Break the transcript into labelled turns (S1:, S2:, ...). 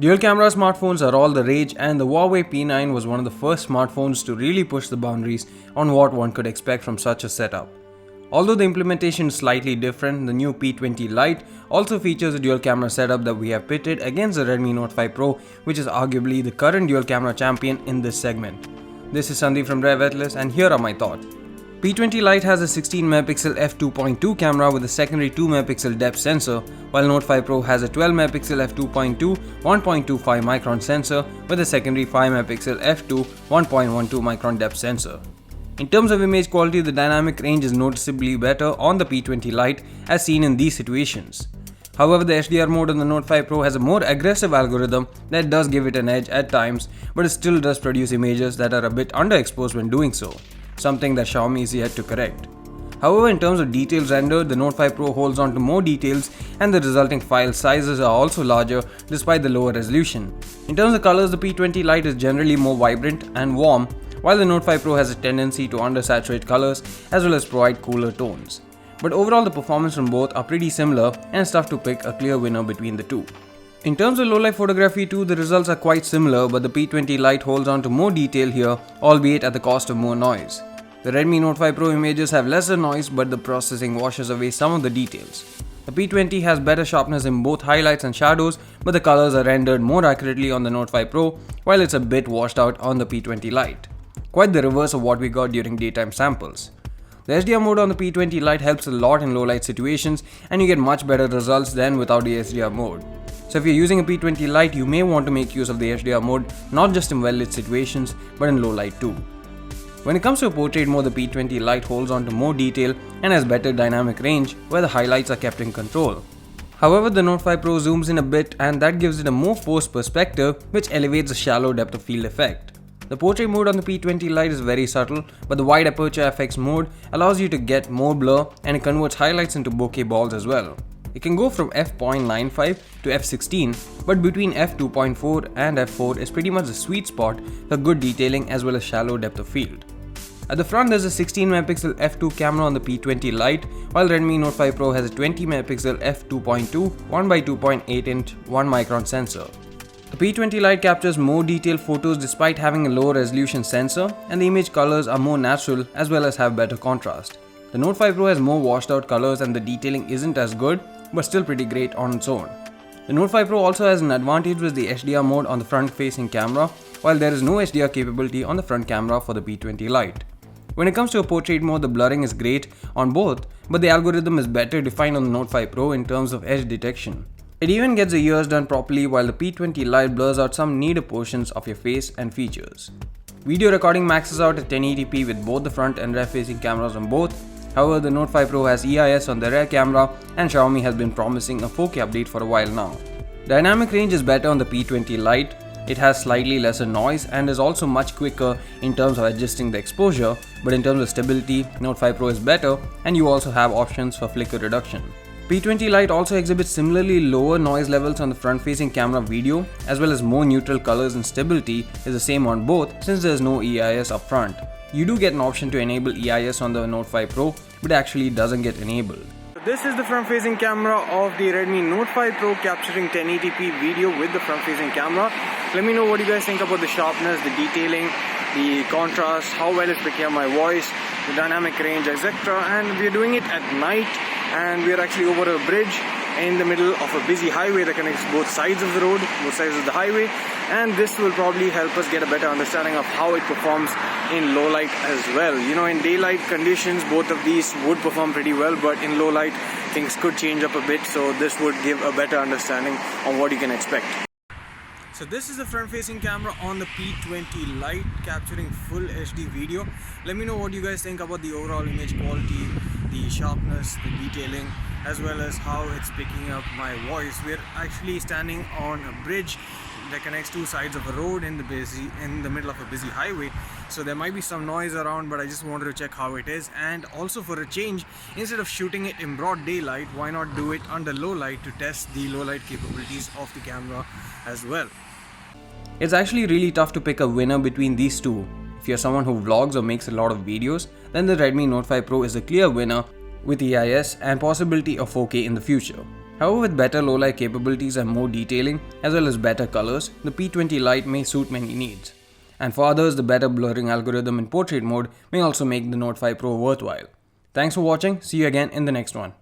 S1: Dual camera smartphones are all the rage, and the Huawei P9 was one of the first smartphones to really push the boundaries on what one could expect from such a setup. Although the implementation is slightly different, the new P20 Lite also features a dual camera setup that we have pitted against the Redmi Note 5 Pro, which is arguably the current dual camera champion in this segment. This is Sandeep from RevAtlas, and here are my thoughts. P20 Lite has a 16MP f2.2 camera with a secondary 2MP depth sensor, while Note 5 Pro has a 12MP f2.2 1.25 micron sensor with a secondary 5MP f2 1.12 micron depth sensor. In terms of image quality, the dynamic range is noticeably better on the P20 Lite as seen in these situations. However, the HDR mode on the Note 5 Pro has a more aggressive algorithm that does give it an edge at times, but it still does produce images that are a bit underexposed when doing so, something that Xiaomi is yet to correct. However, in terms of details rendered, the Note 5 Pro holds on to more details and the resulting file sizes are also larger despite the lower resolution. In terms of colors, the P20 Lite is generally more vibrant and warm, while the Note 5 Pro has a tendency to undersaturate colors as well as provide cooler tones. But overall, the performance from both are pretty similar and it's tough to pick a clear winner between the two. In terms of low-light photography too, the results are quite similar, but the P20 Lite holds on to more detail here, albeit at the cost of more noise. The Redmi Note 5 Pro images have lesser noise, but the processing washes away some of the details. The P20 has better sharpness in both highlights and shadows, but the colors are rendered more accurately on the Note 5 Pro, while it's a bit washed out on the P20 Lite. Quite the reverse of what we got during daytime samples. The HDR mode on the P20 Lite helps a lot in low-light situations, and you get much better results than without the HDR mode. So if you're using a P20 Lite, you may want to make use of the HDR mode not just in well-lit situations, but in low light too. When it comes to a portrait mode, the P20 Lite holds on to more detail and has better dynamic range where the highlights are kept in control. However, the Note 5 Pro zooms in a bit and that gives it a more forced perspective, which elevates the shallow depth of field effect. The portrait mode on the P20 Lite is very subtle, but the wide aperture effects mode allows you to get more blur and it converts highlights into bokeh balls as well. It can go from f.95 to f16, but between f2.4 and f4 is pretty much the sweet spot for good detailing as well as shallow depth of field. At the front, there's a 16MP f2 camera on the P20 Lite, while Redmi Note 5 Pro has a 20MP f2.2 1x2.8 inch 1 micron sensor. The P20 Lite captures more detailed photos despite having a lower resolution sensor, and the image colors are more natural as well as have better contrast. The Note 5 Pro has more washed out colors and the detailing isn't as good, but still pretty great on its own. The Note 5 Pro also has an advantage with the HDR mode on the front-facing camera, while there is no HDR capability on the front camera for the P20 Lite. When it comes to a portrait mode, the blurring is great on both, but the algorithm is better defined on the Note 5 Pro in terms of edge detection. It even gets the ears done properly, while the P20 Lite blurs out some needed portions of your face and features. Video recording maxes out at 1080p with both the front and rear-facing cameras on both. However, the Note 5 Pro has EIS on the rear camera and Xiaomi has been promising a 4K update for a while now. Dynamic range is better on the P20 Lite. It has slightly lesser noise and is also much quicker in terms of adjusting the exposure, but in terms of stability, Note 5 Pro is better and you also have options for flicker reduction. P20 Lite also exhibits similarly lower noise levels on the front-facing camera video, as well as more neutral colors, and stability is the same on both since there is no EIS up front. You do get an option to enable EIS on the Note 5 Pro, but it actually doesn't get enabled. This is the front-facing camera of the Redmi Note 5 Pro capturing 1080p video with the front-facing camera. Let me know what you guys think about the sharpness, the detailing, the contrast, how well it's picking up my voice, the dynamic range, etc. And we're doing it at night and we're actually over a bridge in the middle of a busy highway that connects both sides of the road, both sides of the highway, and this will probably help us get a better understanding of how it performs in low light as well. You know, in daylight conditions, both of these would perform pretty well, but in low light, things could change up a bit, so this would give a better understanding of what you can expect. So this is the front-facing camera on the P20 Lite capturing full HD video. Let me know what you guys think about the overall image quality, the sharpness, the detailing, as well as how it's picking up my voice. We're actually standing on a bridge that connects two sides of a road in the middle of a busy highway, so there might be some noise around, but I just wanted to check how it is. And also, for a change, instead of shooting it in broad daylight, why not do it under low light to test the low light capabilities of the camera as well. It's actually really tough to pick a winner between these two. If you're someone who vlogs or makes a lot of videos, then the Redmi Note 5 Pro is a clear winner with EIS and possibility of 4K in the future. However, with better low light capabilities and more detailing, as well as better colors, the P20 Lite may suit many needs. And for others, the better blurring algorithm in portrait mode may also make the Note 5 Pro worthwhile. Thanks for watching, see you again in the next one.